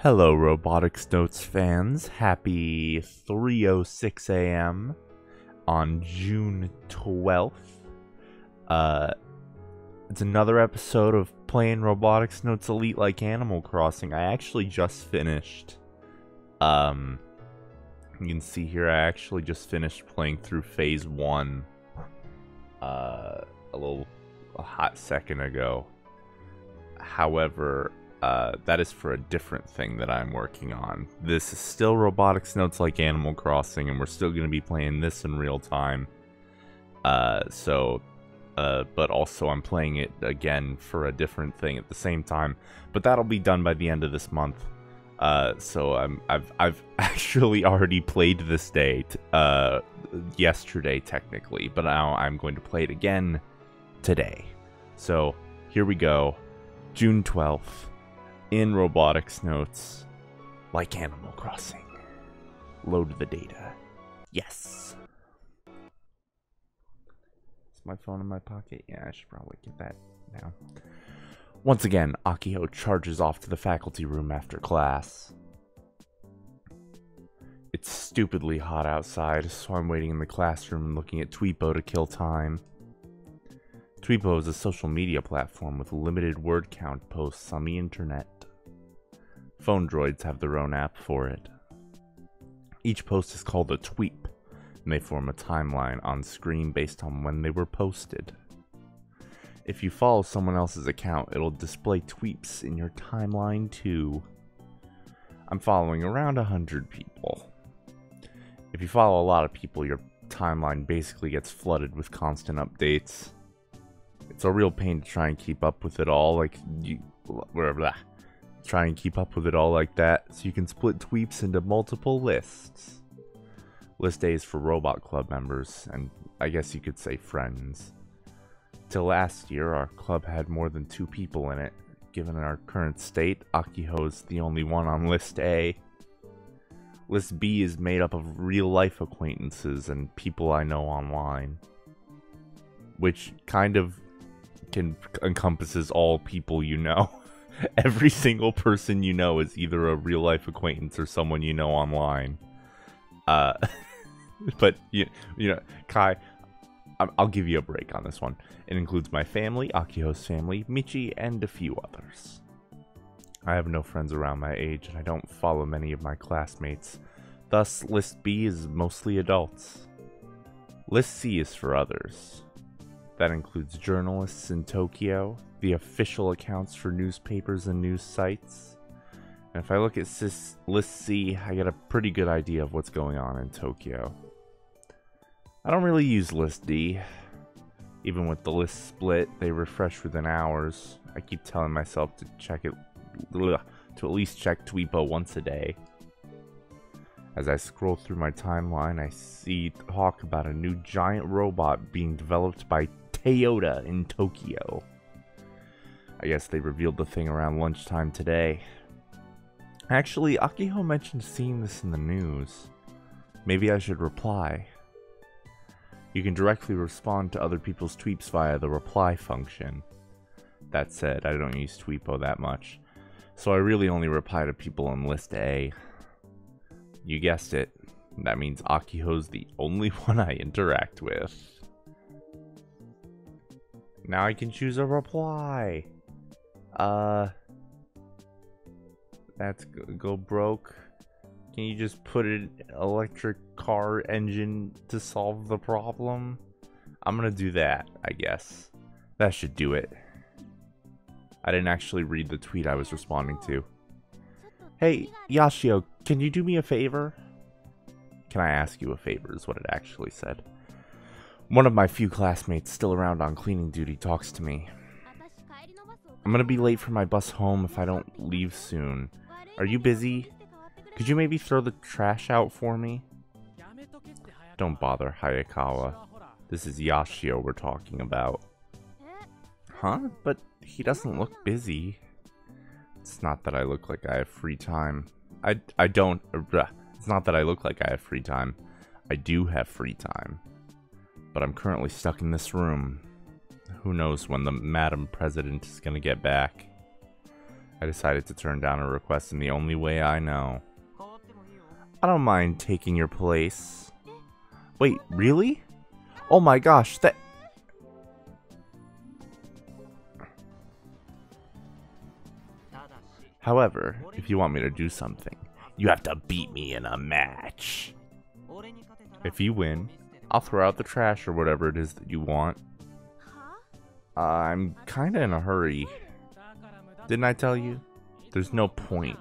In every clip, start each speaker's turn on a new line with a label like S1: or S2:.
S1: Hello, Robotics Notes fans. Happy 3:06 a.m. on June 12th. It's another episode of playing Robotics Notes Elite like Animal Crossing. I actually just finished. You can see here I actually just finished playing through Phase 1 a hot second ago. However, that is for a different thing that I'm working on. This is still Robotics Notes like Animal Crossing, and we're still going to be playing this in real time. But also I'm playing it again for a different thing at the same time. But that'll be done by the end of this month. So I've actually already played this day, yesterday technically, but now I'm going to play it again today. So here we go, June 12th. In Robotics Notes, like Animal Crossing. Load the data. Yes. Is my phone in my pocket? Yeah, I should probably get that now. Once again, Akiho charges off to the faculty room after class. It's stupidly hot outside, so I'm waiting in the classroom and looking at Tweepo to kill time. Tweepo is a social media platform with limited word count posts on the internet. Phone droids have their own app for it. Each post is called a tweep, and they form a timeline on screen based on when they were posted. If you follow someone else's account, it'll display tweeps in your timeline too. I'm following around 100 people. If you follow a lot of people, your timeline basically gets flooded with constant updates. It's a real pain to try and keep up with it all, try and keep up with it all like that, so you can split tweeps into multiple lists. List A is for Robot Club members, and I guess you could say friends. Till last year, our club had more than 2 people in it. Given our current state, Akiho is the only one on List A. List B is made up of real-life acquaintances and people I know online, which kind of encompasses all people you know. Every single person you know is either a real-life acquaintance or someone you know online. But, you know, Kai, I'll give you a break on this one. It includes my family, Akiho's family, Michi, and a few others. I have no friends around my age, and I don't follow many of my classmates. Thus, List B is mostly adults. List C is for others. That includes journalists in Tokyo, the official accounts for newspapers and news sites. And if I look at List C, I get a pretty good idea of what's going on in Tokyo. I don't really use List D. Even with the list split, they refresh within hours. I keep telling myself to to at least check Tweepo once a day. As I scroll through my timeline, I see talk about a new giant robot being developed by Toyota in Tokyo. I guess they revealed the thing around lunchtime today. Actually, Akiho mentioned seeing this in the news. Maybe I should reply. You can directly respond to other people's tweets via the reply function. That said, I don't use Tweepo that much, so I really only reply to people on List A. You guessed it, that means Akiho's the only one I interact with. Now I can choose a reply. That's go broke. Can you just put an electric car engine to solve the problem? I'm gonna do that, I guess. That should do it. I didn't actually read the tweet I was responding to. Hey, Yashio, can you do me a favor? Can I ask you a favor is what it actually said. One of my few classmates still around on cleaning duty talks to me. I'm gonna be late for my bus home if I don't leave soon. Are you busy? Could you maybe throw the trash out for me? Don't bother, Hayakawa. This is Yashio we're talking about. Huh? But he doesn't look busy. It's not that I look like I have free time. It's not that I look like I have free time. I do have free time. But I'm currently stuck in this room. Who knows when the Madam President is gonna get back. I decided to turn down a request in the only way I know. I don't mind taking your place. Wait, really? Oh my gosh, that... However, if you want me to do something, you have to beat me in a match. If you win, I'll throw out the trash or whatever it is that you want. I'm kinda in a hurry. Didn't I tell you? There's no point.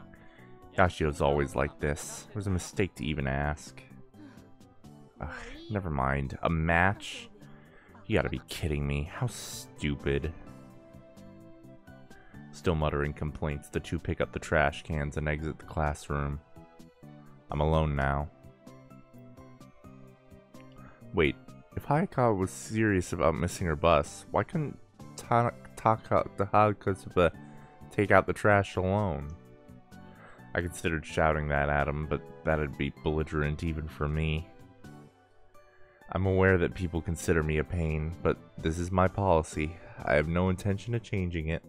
S1: Yashio's always like this. It was a mistake to even ask. Ugh, never mind. A match? You gotta be kidding me. How stupid. Still muttering complaints, the two pick up the trash cans and exit the classroom. I'm alone now. Wait, if Hayakawa was serious about missing her bus, why couldn't Takatsuba take out the trash alone? I considered shouting that at him, but that'd be belligerent even for me. I'm aware that people consider me a pain, but this is my policy. I have no intention of changing it.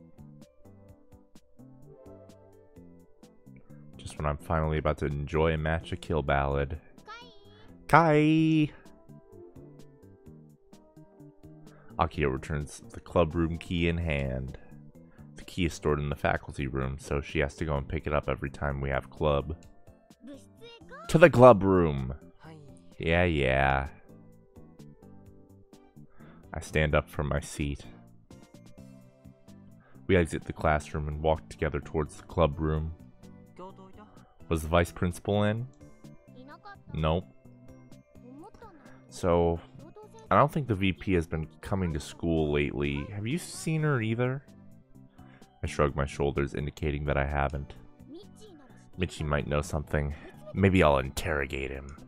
S1: Just when I'm finally about to enjoy a match of Kill Ballad. Kai! Akio returns the club room key in hand. The key is stored in the faculty room, so she has to go and pick it up every time we have club. To the club room! Yeah. I stand up from my seat. We exit the classroom and walk together towards the club room. Was the vice principal in? Nope. So, I don't think the VP has been coming to school lately. Have you seen her either? I shrug my shoulders, indicating that I haven't. Michi might know something. Maybe I'll interrogate him.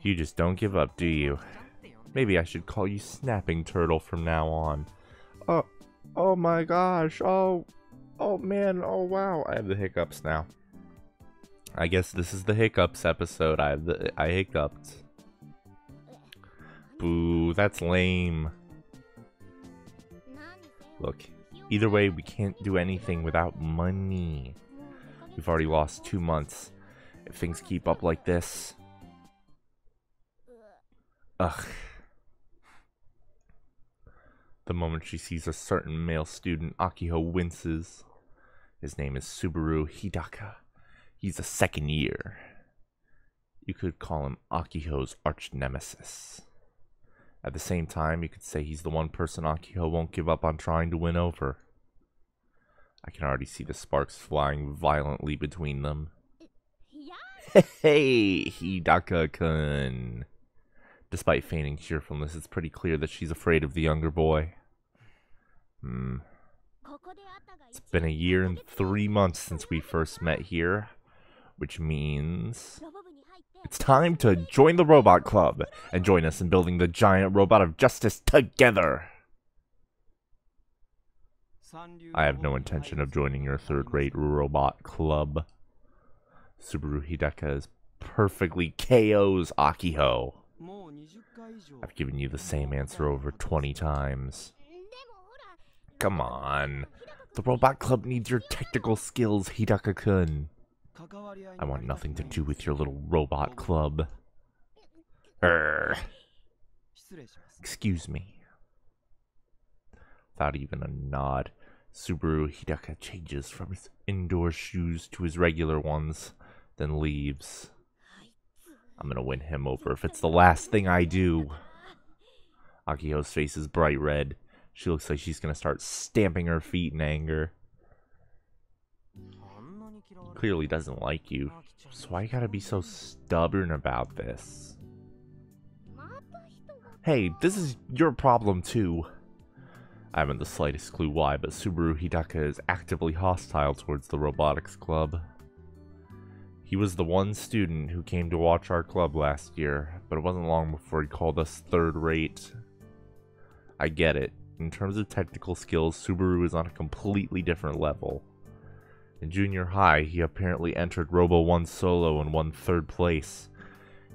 S1: You just don't give up, do you? Maybe I should call you Snapping Turtle from now on. Oh my gosh. Oh man. Oh wow. I have the hiccups now. I guess this is the hiccups episode. I hiccuped. Boo, that's lame. Look, either way, we can't do anything without money. We've already lost 2 months. If things keep up like this... Ugh. The moment she sees a certain male student, Akiho winces. His name is Subaru Hidaka. He's a second year. You could call him Akiho's arch nemesis. At the same time, you could say he's the one person Akiho won't give up on trying to win over. I can already see the sparks flying violently between them. Hey, Hidaka-kun. Despite feigning cheerfulness, it's pretty clear that she's afraid of the younger boy. It's been 1 year and 3 months since we first met here, which means it's time to join the Robot Club and join us in building the giant robot of justice together. I have no intention of joining your third-rate robot club. Subaru Hidaka is perfectly KOs Akiho. I've given you the same answer over 20 times. Come on. The Robot Club needs your technical skills, Hidaka-kun. I want nothing to do with your little Robot Club. Excuse me. Without even a nod, Subaru Hidaka changes from his indoor shoes to his regular ones, then leaves. I'm gonna win him over if it's the last thing I do. Akiho's face is bright red. She looks like she's gonna start stamping her feet in anger. He clearly doesn't like you, so why you gotta be so stubborn about this? Hey, this is your problem too. I haven't the slightest clue why, but Subaru Hidaka is actively hostile towards the Robotics Club. He was the one student who came to watch our club last year, but it wasn't long before he called us third rate. I get it. In terms of technical skills, Subaru is on a completely different level. In junior high, he apparently entered Robo 1 solo and won 3rd place.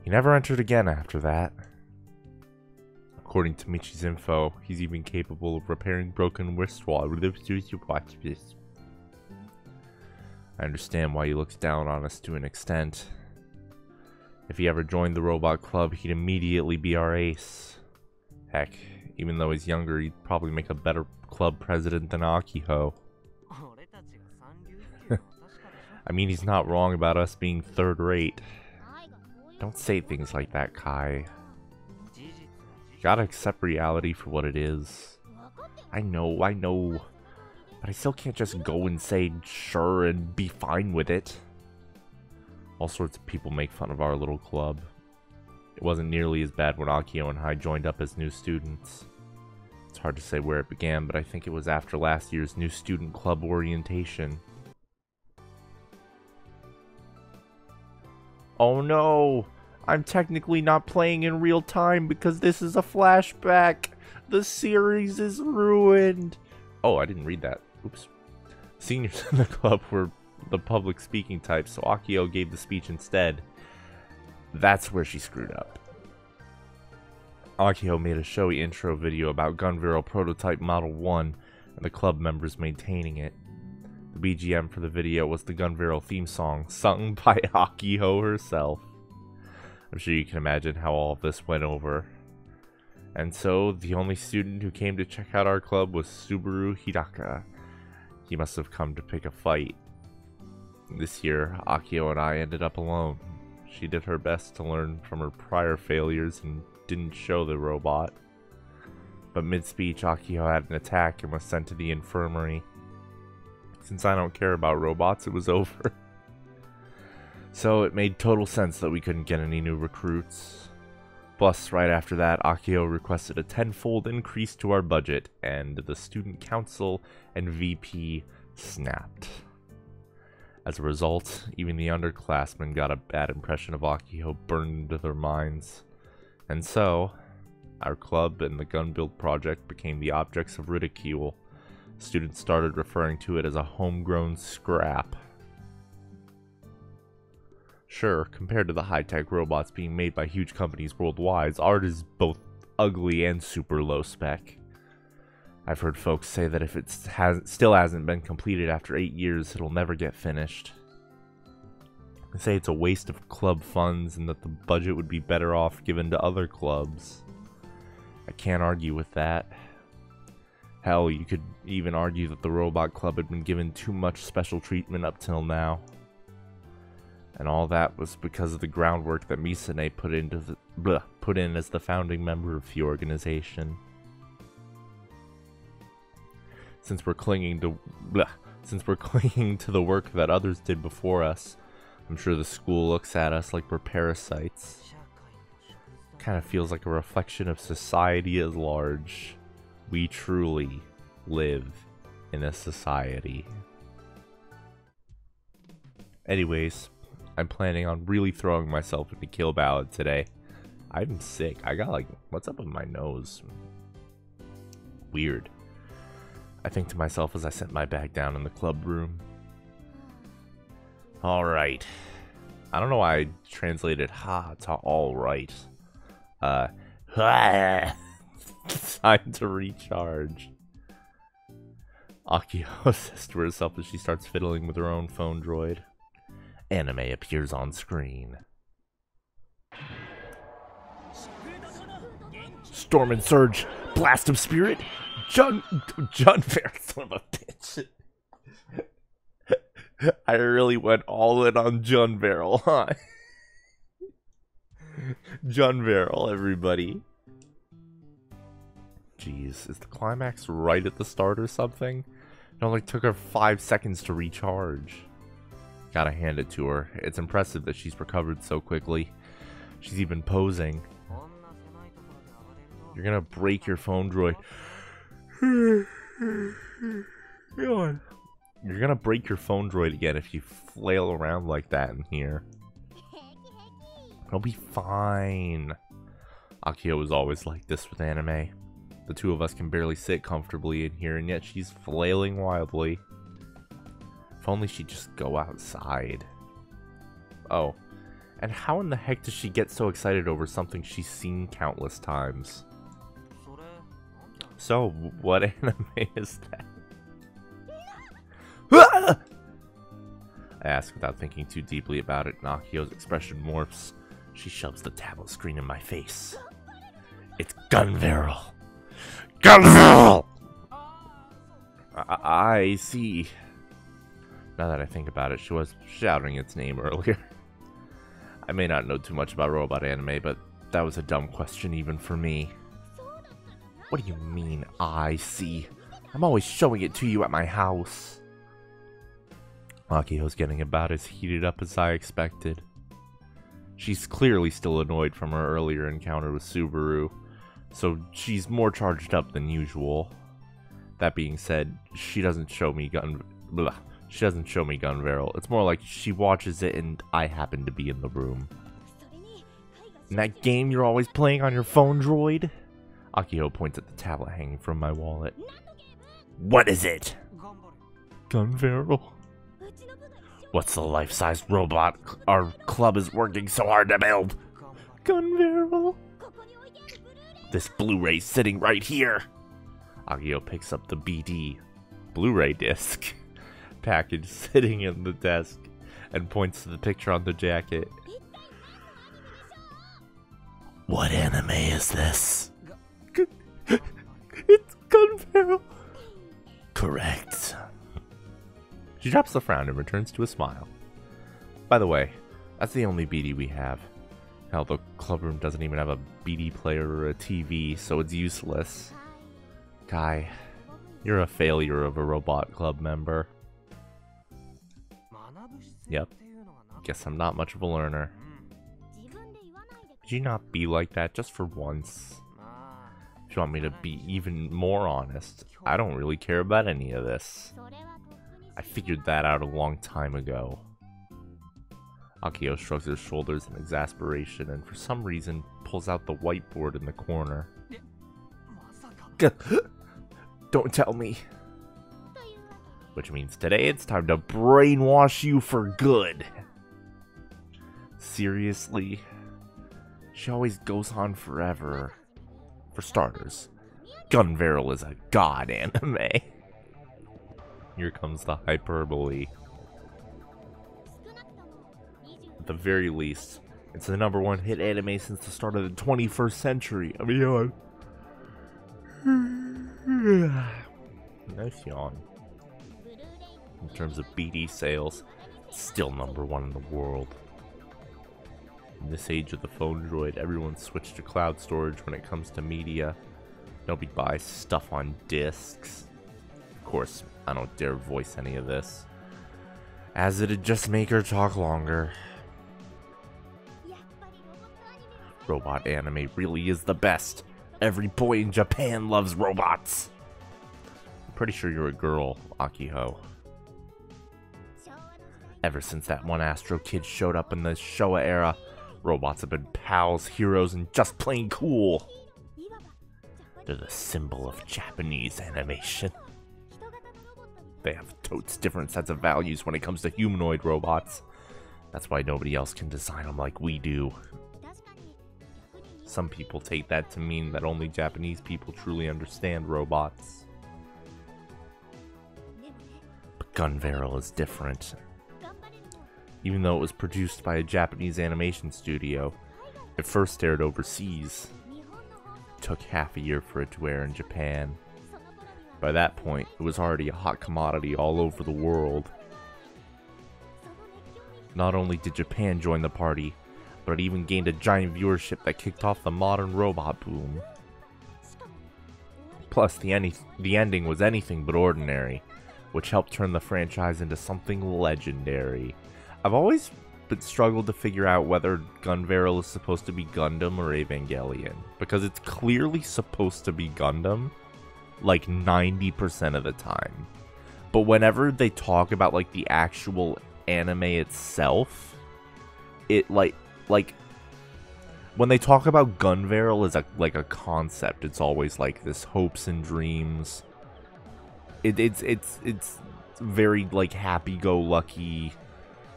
S1: He never entered again after that. According to Michi's info, he's even capable of repairing broken wristwatches. I understand why he looks down on us to an extent. If he ever joined the robot club, he'd immediately be our ace. Heck, even though he's younger, he'd probably make a better club president than Akiho. I mean, he's not wrong about us being third rate. Don't say things like that, Kai. You gotta accept reality for what it is. I know, but I still can't just go and say sure and be fine with it. All sorts of people make fun of our little club. It wasn't nearly as bad when Akio and I joined up as new students. It's hard to say where it began, but I think it was after last year's new student club orientation. Oh no! I'm technically not playing in real time because this is a flashback! The series is ruined! Oh, I didn't read that. Oops. Seniors in the club were the public speaking type, so Akio gave the speech instead. That's where she screwed up. Akio made a showy intro video about Gunvero Prototype Model 1 and the club members maintaining it. The BGM for the video was the Gunvero theme song, sung by Akio herself. I'm sure you can imagine how all of this went over. And so, the only student who came to check out our club was Subaru Hidaka. He must have come to pick a fight. This year, Akio and I ended up alone. She did her best to learn from her prior failures and didn't show the robot. But mid-speech, Akio had an attack and was sent to the infirmary. Since I don't care about robots, it was over. So it made total sense that we couldn't get any new recruits. Plus, right after that, Akio requested a tenfold increase to our budget, and the student council and VP snapped. As a result, even the underclassmen got a bad impression of Akio burned into their minds. And so, our club and the gun build project became the objects of ridicule. Students started referring to it as a homegrown scrap. Sure, compared to the high-tech robots being made by huge companies worldwide, ours is both ugly and super low-spec. I've heard folks say that if it still hasn't been completed after 8 years, it'll never get finished. They say it's a waste of club funds and that the budget would be better off given to other clubs. I can't argue with that. Hell, you could even argue that the Robot Club had been given too much special treatment up till now. And all that was because of the groundwork that Misane put in as the founding member of the organization. Since we're clinging to the work that others did before us, I'm sure the school looks at us like we're parasites. Kind of feels like a reflection of society at large. We truly live in a society. Anyways, I'm planning on really throwing myself into Kill Ballad today. I'm sick. I got what's up with my nose? Weird. I think to myself as I set my bag down in the club room. Alright. I don't know why I translated ha to alright. Time to recharge. Akio says to herself as she starts fiddling with her own phone droid. Anime appears on screen. Storm and Surge, Blast of Spirit, Jun Fair, son of a bitch. I really went all in on Jun Barrel, huh? Jun Barrel, everybody. Jeez, is the climax right at the start or something? It only took her 5 seconds to recharge. Gotta hand it to her. It's impressive that she's recovered so quickly. She's even posing. You're gonna break your phone droid. You're gonna break your phone droid again if you flail around like that in here. It'll be fine. Akio is always like this with anime. The two of us can barely sit comfortably in here, and yet she's flailing wildly. If only she'd just go outside. Oh, and how in the heck does she get so excited over something she's seen countless times? So, what anime is that? I ask without thinking too deeply about it, and Akio's expression morphs. She shoves the tablet screen in my face. It's Gunvarel! Gunvarel! I see. Now that I think about it, she was shouting its name earlier. I may not know too much about robot anime, but that was a dumb question even for me. What do you mean, I see? I'm always showing it to you at my house. Akio's getting about as heated up as I expected. She's clearly still annoyed from her earlier encounter with Subaru, so she's more charged up than usual. That being said, she doesn't show me Gunvarel. It's more like she watches it and I happen to be in the room. In that game you're always playing on your phone, droid? Akio points at the tablet hanging from my wallet. What is it? Gunvarel. What's the life-sized robot our club is working so hard to build? Gunvarel. This Blu-ray's sitting right here. Akio picks up the BD Blu-ray disc package sitting in the desk and points to the picture on the jacket. What anime is this? It's Gunvarel. Correct. She drops the frown and returns to a smile. By the way, that's the only BD we have. Hell, the clubroom doesn't even have a BD player or a TV, so it's useless. Kai, you're a failure of a robot club member. Yep. Guess I'm not much of a learner. Could you not be like that just for once? If you want me to be even more honest, I don't really care about any of this. I figured that out a long time ago. Akio shrugs his shoulders in exasperation and for some reason pulls out the whiteboard in the corner. Don't tell me. Which means today it's time to brainwash you for good. Seriously? She always goes on forever. For starters, Gunvarel is a god anime. Here comes the hyperbole. At the very least, it's the #1 hit anime since the start of the 21st century. I mean, yawn. Nice yawn. In terms of BD sales, it's still #1 in the world. In this age of the phone droid, everyone's switched to cloud storage when it comes to media. Nobody buys stuff on discs. Of course, I don't dare voice any of this, as it'd just make her talk longer. Robot anime really is the best. Every boy in Japan loves robots. I'm pretty sure you're a girl, Akiho. Ever since that one Astro kid showed up in the Showa era, robots have been pals, heroes, and just plain cool. They're the symbol of Japanese animation. They have totes different sets of values when it comes to humanoid robots. That's why nobody else can design them like we do. Some people take that to mean that only Japanese people truly understand robots. But Gunvarel is different. Even though it was produced by a Japanese animation studio, it first aired overseas. It took half a year for it to air in Japan. By that point, it was already a hot commodity all over the world. Not only did Japan join the party, but it even gained a giant viewership that kicked off the modern robot boom. Plus, the ending was anything but ordinary, which helped turn the franchise into something legendary. I've always struggled to figure out whether Gunvarel is supposed to be Gundam or Evangelion, because it's clearly supposed to be Gundam, like 90% of the time. But whenever they talk about like the actual anime itself, it like when they talk about Gunvarel as a concept, it's always like this hopes and dreams. It's very like happy-go-lucky,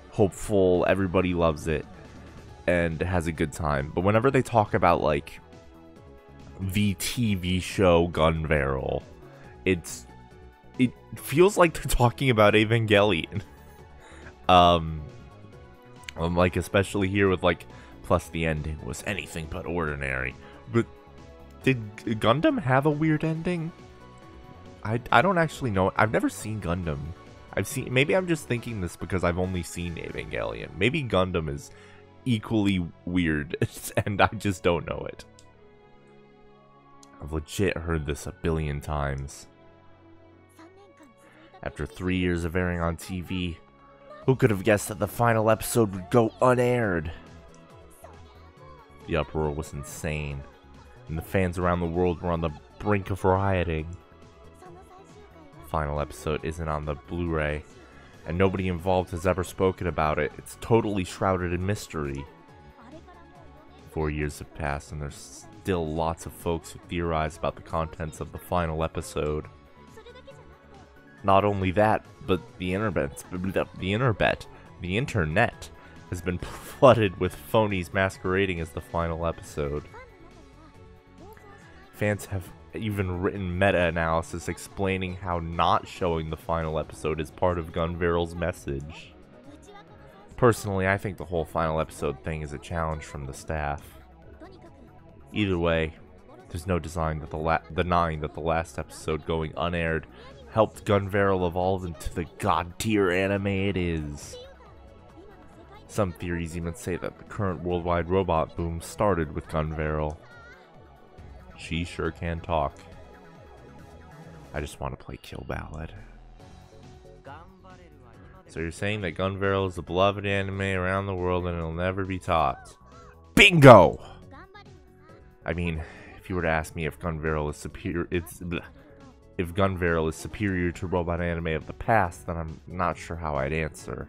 S1: hopeful, everybody loves it and has a good time. But whenever they talk about like the TV show Gunvarel, it feels like they're talking about Evangelion. Like, especially here with, like, plus the ending was anything but ordinary. But did Gundam have a weird ending? I don't actually know. I've never seen Gundam. Maybe I'm just thinking this because I've only seen Evangelion. Maybe Gundam is equally weird, and I just don't know it. I've legit heard this a billion times. After 3 years of airing on TV, who could have guessed that the final episode would go unaired? The uproar was insane, and the fans around the world were on the brink of rioting. The final episode isn't on the Blu-ray, and nobody involved has ever spoken about it. It's totally shrouded in mystery. 4 years have passed, and there's still lots of folks who theorize about the contents of the final episode. Not only that, but the internet has been flooded with phonies masquerading as the final episode. Fans have even written meta-analysis explaining how not showing the final episode is part of Gunvarel's message. Personally, I think the whole final episode thing is a challenge from the staff. Either way, there's no denying that the last episode going unaired helped Gunvarel evolve into the god-tier anime it is. Some theories even say that the current worldwide robot boom started with Gunvarel. She sure can talk. I just want to play Kill Ballad. So you're saying that Gunvarel is the beloved anime around the world and it'll never be topped? Bingo! I mean, if you were to ask me if Gunvarel is superior to robot anime of the past, then I'm not sure how I'd answer.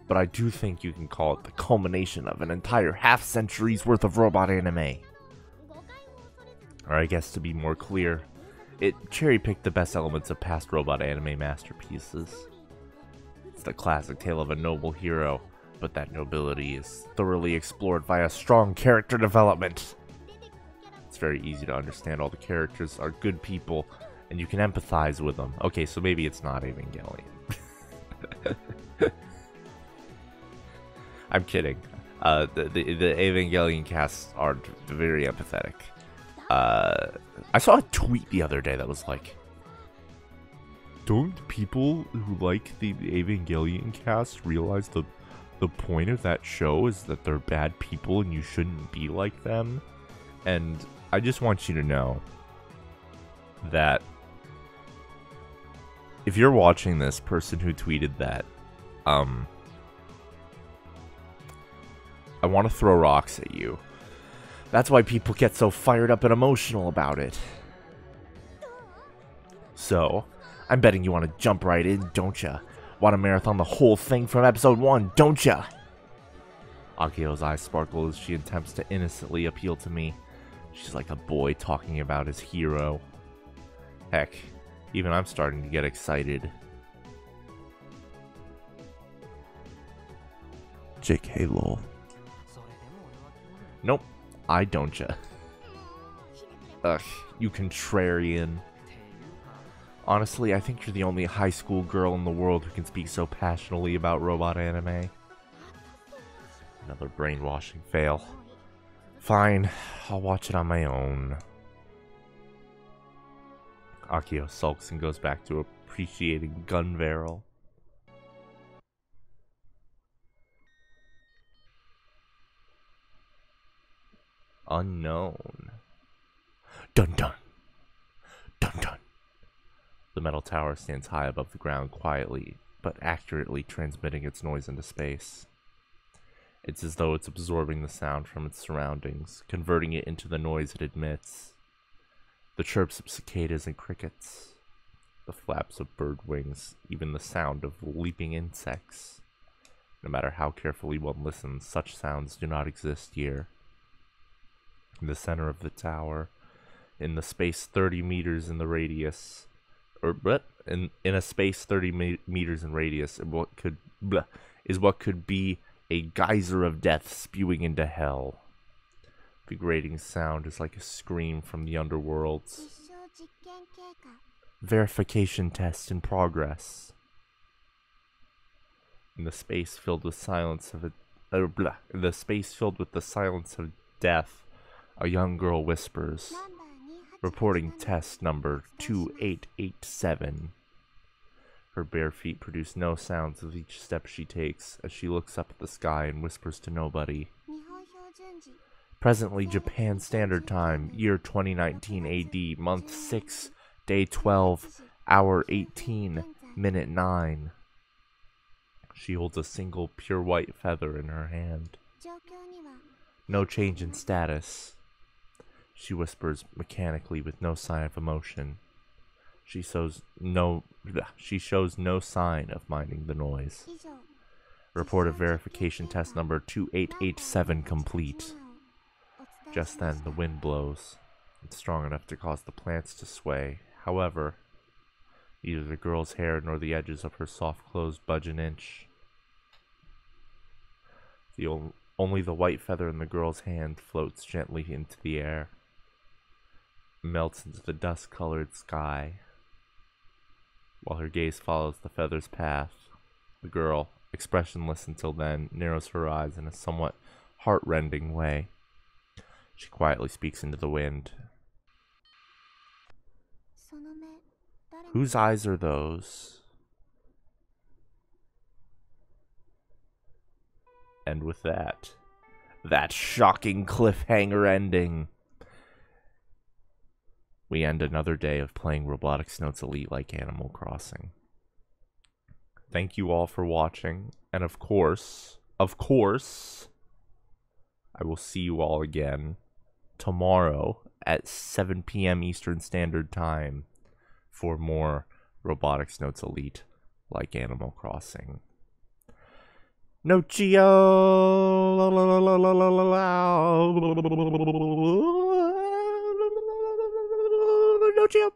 S1: But I do think you can call it the culmination of an entire half-century's worth of robot anime. Or I guess to be more clear, it cherry-picked the best elements of past robot anime masterpieces. It's the classic tale of a noble hero, but that nobility is thoroughly explored via strong character development. It's very easy to understand all the characters are good people, and you can empathize with them. Okay, so maybe it's not Evangelion. I'm kidding. The Evangelion casts are very empathetic. I saw a tweet the other day that was like, don't people who like the Evangelion cast realize the point of that show is that they're bad people and you shouldn't be like them? And I just want you to know that if you're watching this, person who tweeted that, I want to throw rocks at you. That's why people get so fired up and emotional about it. So, I'm betting you want to jump right in, don't ya? Want to marathon the whole thing from episode 1, don't ya? Akio's eyes sparkle as she attempts to innocently appeal to me. She's like a boy talking about his hero. Heck, even I'm starting to get excited. JK lol. Nope, I don't ya. Ugh, you contrarian. Honestly, I think you're the only high school girl in the world who can speak so passionately about robot anime. Another brainwashing fail. Fine, I'll watch it on my own. Akio sulks and goes back to appreciating Gunvarel. Unknown. Dun dun. Dun dun. The metal tower stands high above the ground, quietly but accurately transmitting its noise into space. It's as though it's absorbing the sound from its surroundings, converting it into the noise it emits. The chirps of cicadas and crickets, the flaps of bird wings, even the sound of leaping insects. No matter how carefully one listens, such sounds do not exist here. In the center of the tower, in the space 30 meters in the radius, in a space 30 meters in radius, is what could be a geyser of death spewing into hell. The grating sound is like a scream from the underworlds. Verification test in progress. In the space filled with silence of in the space filled with the silence of death, a young girl whispers, reporting test number 2887. Her bare feet produce no sounds with each step she takes as she looks up at the sky and whispers to nobody. Presently, Japan Standard Time, year 2019 AD, month 6, day 12, hour 18, minute 9. She holds a single pure white feather in her hand. No change in status. She whispers mechanically with no sign of emotion. She shows no sign of minding the noise. Report of verification test number 2887 complete. Just then, the wind blows. It's strong enough to cause the plants to sway. However, neither the girl's hair nor the edges of her soft clothes budge an inch. Only the white feather in the girl's hand floats gently into the air. Melts into the dust-colored sky. While her gaze follows the feather's path, the girl, expressionless until then, narrows her eyes in a somewhat heart-rending way. She quietly speaks into the wind. Whose eyes are those? And with that shocking cliffhanger ending, we end another day of playing Robotics Notes Elite like Animal Crossing. Thank you all for watching, and of course, I will see you all again tomorrow at 7 p.m. Eastern Standard Time for more Robotics Notes Elite like Animal Crossing. Nochio! Nochio!